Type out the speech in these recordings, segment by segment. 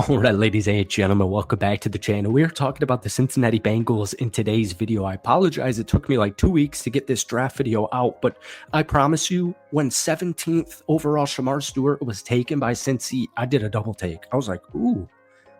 All right, ladies and gentlemen, welcome back to the channel. We are talking about the Cincinnati Bengals in today's video. I apologize. It took me like 2 weeks to get this draft video out, but I promise you, when 17th overall Shamar Stewart was taken by Cincy, I did a double take. I was like, ooh,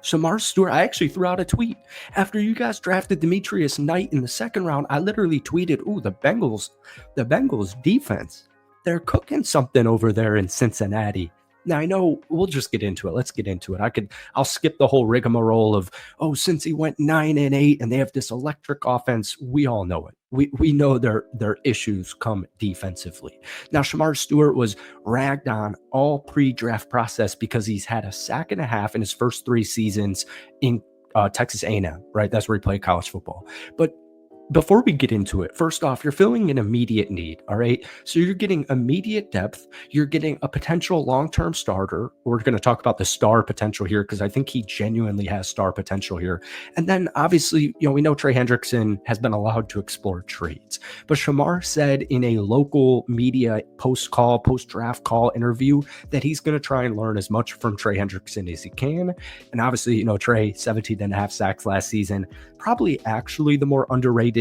Shamar Stewart. I actually threw out a tweet. After you guys drafted Demetrius Knight in the second round, I literally tweeted, ooh, the Bengals defense, they're cooking something over there in Cincinnati. Now, I know we'll just get into it. Let's get into it. I'll skip the whole rigmarole of, oh, since he went 9-8 and they have this electric offense, we all know it. We know their issues come defensively. Now, Shamar Stewart was ragged on all pre-draft process because he's had a sack and a half in his first 3 seasons in Texas A&M, right? That's where he played college football. But before we get into it, first off, you're filling an immediate need, all right? So you're getting immediate depth. You're getting a potential long-term starter. We're going to talk about the star potential here because I think he genuinely has star potential here. And then obviously, we know Trey Hendrickson has been allowed to explore trades. But Shamar said in a local media post-draft call interview that he's going to try and learn as much from Trey Hendrickson as he can. And obviously, Trey, 17 and a half sacks last season, probably actually the more underrated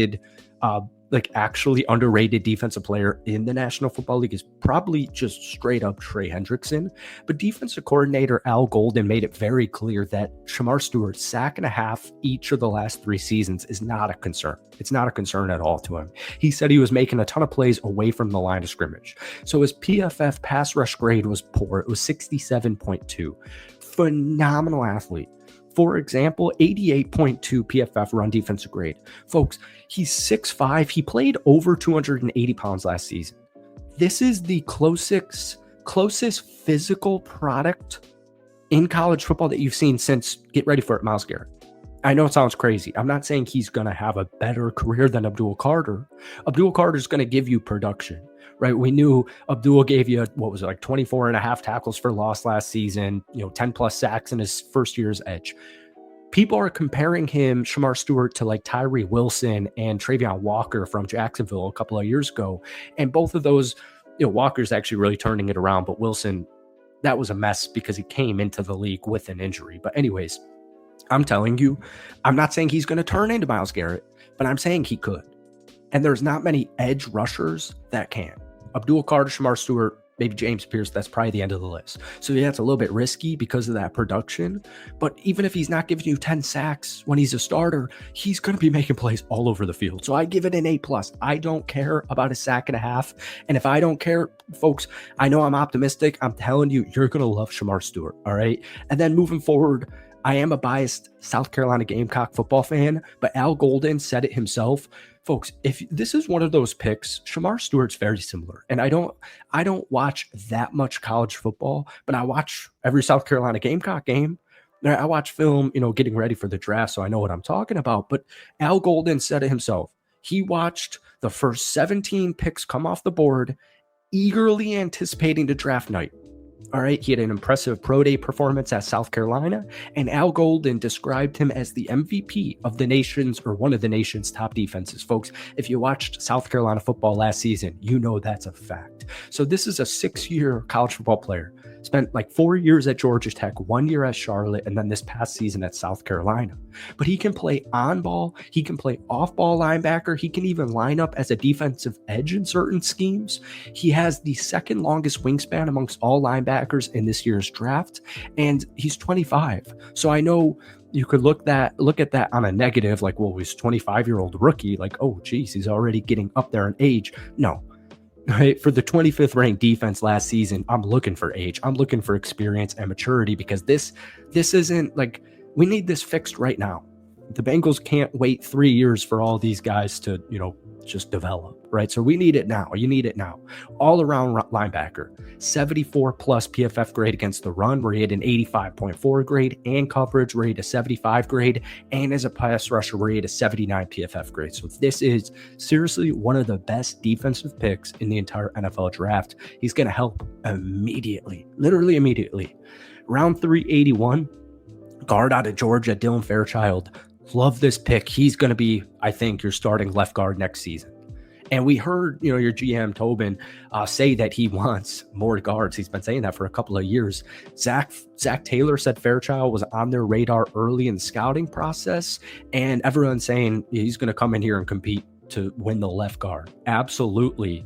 defensive player in the National Football League is probably just straight up Trey Hendrickson. But defensive coordinator Al Golden made it very clear that Shamar Stewart's sack and a half each of the last 3 seasons is not a concern. It's not a concern at all to him. He said he was making a ton of plays away from the line of scrimmage. So his PFF pass rush grade was poor. It was 67.2. Phenomenal athlete. For example, 88.2 PFF run defensive grade. Folks, he's 6'5". He played over 280 pounds last season. This is the closest physical product in college football that you've seen since, get ready for it, Myles Garrett. I know it sounds crazy. I'm not saying he's going to have a better career than Abdul Carter. Abdul Carter is going to give you production, right? We knew Abdul gave you, 24 and a half tackles for loss last season, 10 plus sacks in his first year's edge. People are comparing him, Shamar Stewart, to like Tyree Wilson and Travion Walker from Jacksonville a couple of years ago. And both of those, Walker's actually really turning it around, but Wilson, that was a mess because he came into the league with an injury. But anyways, I'm telling you, I'm not saying he's going to turn into Myles Garrett, but I'm saying he could. And there's not many edge rushers that can. Abdul Carter, Shamar Stewart, maybe James Pierce, that's probably the end of the list. So yeah, it's a little bit risky because of that production. But even if he's not giving you 10 sacks when he's a starter, he's going to be making plays all over the field. So I give it an A+. I don't care about a sack and a half. And if I don't care, folks, I know I'm optimistic. I'm telling you, you're going to love Shamar Stewart, all right? And then moving forward, I am a biased South Carolina Gamecock football fan, but Al Golden said it himself. Folks, if this is one of those picks, Shamar Stewart's very similar. And I don't watch that much college football, but I watch every South Carolina Gamecock game. I watch film, getting ready for the draft, so I know what I'm talking about. But Al Golden said it himself. He watched the first 17 picks come off the board, eagerly anticipating the draft night. All right, he had an impressive pro day performance at South Carolina, and Al Golden described him as the MVP of the nation's, or one of the nation's, top defenses. Folks, if you watched South Carolina football last season, you know that's a fact. So this is a 6-year college football player. Spent like 4 years at Georgia Tech, 1 year at Charlotte, and then this past season at South Carolina. But he can play on ball, he can play off ball linebacker, he can even line up as a defensive edge in certain schemes. He has the second longest wingspan amongst all linebackers in this year's draft, and he's 25. So I know you could look at that on a negative, like, well, he's a 25-year-old rookie, like, oh geez, he's already getting up there in age. No. Right, for the 25th ranked defense last season, I'm looking for age. I'm looking for experience and maturity because this isn't like, we need this fixed right now. The Bengals can't wait 3 years for all these guys to, just develop, right? So we need it now. You need it now. All around linebacker, 74 plus PFF grade against the run, where he had an 85.4 grade, and coverage, where he had a 75 grade, and as a pass rusher, where he had a 79 PFF grade. So this is seriously one of the best defensive picks in the entire NFL draft. He's going to help immediately, literally immediately. Round 381, guard out of Georgia, Dylan Fairchild. Love this pick. He's going to be, I think, your starting left guard next season. And we heard, your GM Tobin say that he wants more guards. He's been saying that for a couple of years. Zach Taylor said Fairchild was on their radar early in the scouting process, and everyone's saying he's going to come in here and compete to win the left guard. Absolutely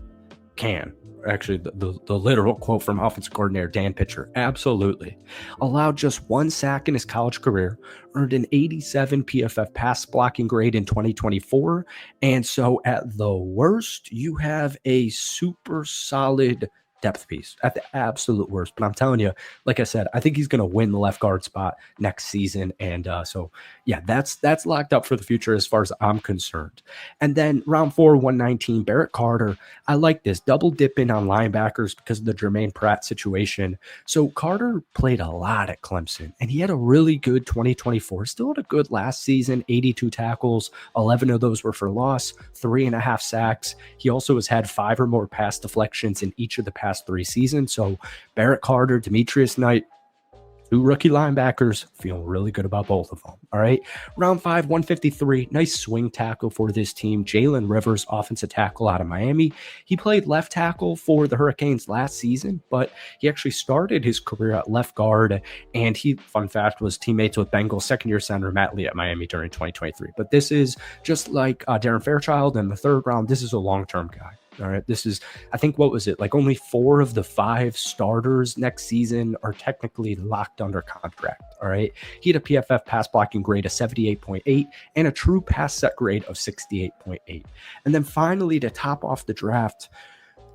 can. Actually, the literal quote from offensive coordinator Dan Pitcher, absolutely. Allowed just 1 sack in his college career, earned an 87 PFF pass blocking grade in 2024. And so at the worst, you have a super solid depth piece at the absolute worst. But I'm telling you, like I said, I think he's going to win the left guard spot next season. And so, yeah, that's locked up for the future as far as I'm concerned. And then round 4, 119, Barrett Carter. I like this double dipping on linebackers because of the Jermaine Pratt situation. So Carter played a lot at Clemson, and he had a really good 2024. Still had a good last season, 82 tackles, 11 of those were for loss, 3.5 sacks. He also has had 5 or more pass deflections in each of the past 3 seasons. So Barrett Carter, Demetrius Knight, 2 rookie linebackers, feeling really good about both of them. All right. Round 5, 153. Nice swing tackle for this team. Jalen Rivers, offensive tackle out of Miami. He played left tackle for the Hurricanes last season, but he actually started his career at left guard. And he, fun fact, was teammates with Bengals second-year center Matt Lee at Miami during 2023. But this is just like Darren Fairchild in the 3rd round. This is a long-term guy. All right. This is, I think, what was it? Like only 4 of the 5 starters next season are technically locked under contract. All right. He had a PFF pass blocking grade of 78.8 and a true pass set grade of 68.8. And then finally, to top off the draft,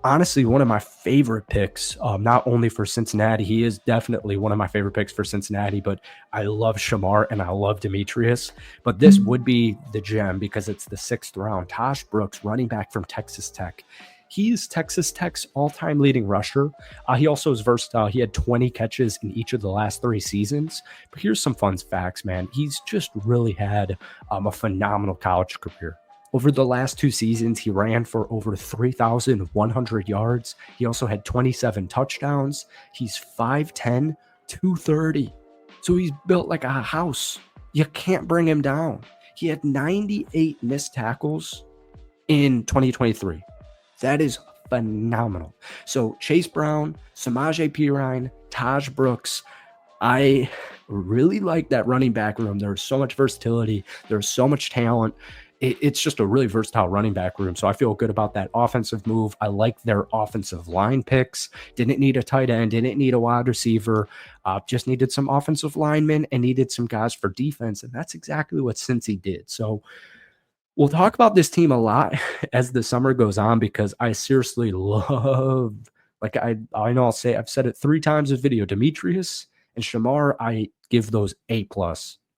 honestly, one of my favorite picks, not only for Cincinnati, he is definitely one of my favorite picks for Cincinnati, but I love Shamar and I love Demetrius. But this would be the gem because it's the 6th round. Taj Brooks, running back from Texas Tech. He is Texas Tech's all-time leading rusher. He also is versatile. He had 20 catches in each of the last 3 seasons. But here's some fun facts, man. He's just really had a phenomenal college career. Over the last 2 seasons, he ran for over 3,100 yards. He also had 27 touchdowns. He's 5'10", 230. So he's built like a house. You can't bring him down. He had 98 missed tackles in 2023. That is phenomenal. So Chase Brown, Samaje Perine, Taj Brooks, I really like that running back room. There's so much versatility. There's so much talent. It's just a really versatile running back room. So I feel good about that offensive move. I like their offensive line picks. Didn't need a tight end, didn't need a wide receiver, just needed some offensive linemen and needed some guys for defense. And that's exactly what Cincy did. So we'll talk about this team a lot as the summer goes on because I seriously love, like I know I've said it 3 times in video, Demetrius and Shamar, I give those A+.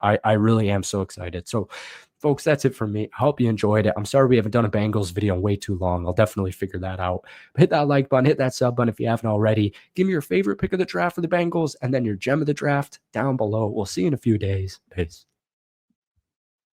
I really am so excited. So folks, that's it for me. I hope you enjoyed it. I'm sorry we haven't done a Bengals video in way too long. I'll definitely figure that out. But hit that like button, hit that sub button if you haven't already. Give me your favorite pick of the draft for the Bengals and then your gem of the draft down below. We'll see you in a few days. Peace.